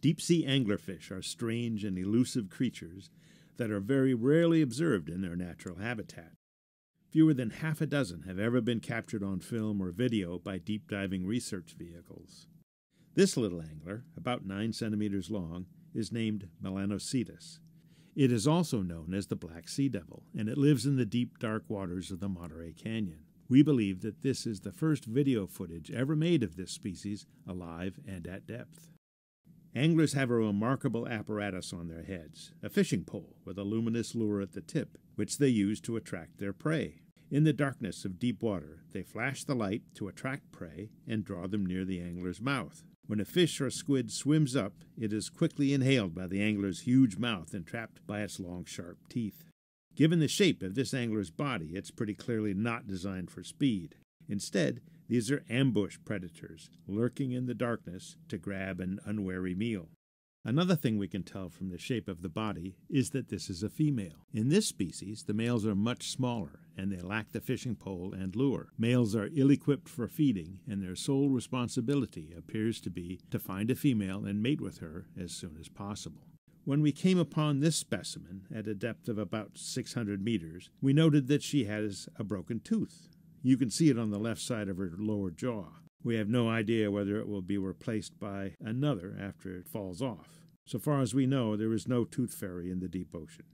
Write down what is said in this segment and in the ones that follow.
Deep-sea anglerfish are strange and elusive creatures that are very rarely observed in their natural habitat. Fewer than half a dozen have ever been captured on film or video by deep-diving research vehicles. This little angler, about 9 centimeters long, is named Melanocetus. It is also known as the black sea devil, and it lives in the deep, dark waters of the Monterey Canyon. We believe that this is the first video footage ever made of this species, alive and at depth. Anglers have a remarkable apparatus on their heads, a fishing pole with a luminous lure at the tip, which they use to attract their prey. In the darkness of deep water, they flash the light to attract prey and draw them near the angler's mouth. When a fish or squid swims up, it is quickly inhaled by the angler's huge mouth and trapped by its long, sharp teeth. Given the shape of this angler's body, it's pretty clearly not designed for speed. Instead, these are ambush predators, lurking in the darkness to grab an unwary meal. Another thing we can tell from the shape of the body is that this is a female. In this species, the males are much smaller, and they lack the fishing pole and lure. Males are ill-equipped for feeding, and their sole responsibility appears to be to find a female and mate with her as soon as possible. When we came upon this specimen at a depth of about 600 meters, we noted that she has a broken tooth. You can see it on the left side of her lower jaw. We have no idea whether it will be replaced by another after it falls off. So far as we know, there is no tooth fairy in the deep ocean.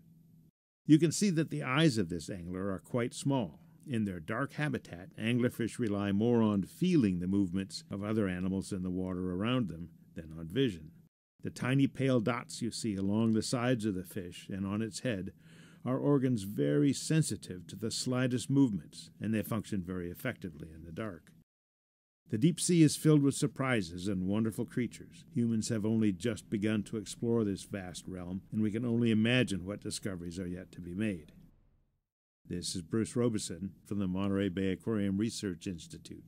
You can see that the eyes of this angler are quite small. In their dark habitat, anglerfish rely more on feeling the movements of other animals in the water around them than on vision. The tiny pale dots you see along the sides of the fish and on its head are organs very sensitive to the slightest movements, and they function very effectively in the dark. The deep sea is filled with surprises and wonderful creatures. Humans have only just begun to explore this vast realm, and we can only imagine what discoveries are yet to be made. This is Bruce Robeson from the Monterey Bay Aquarium Research Institute.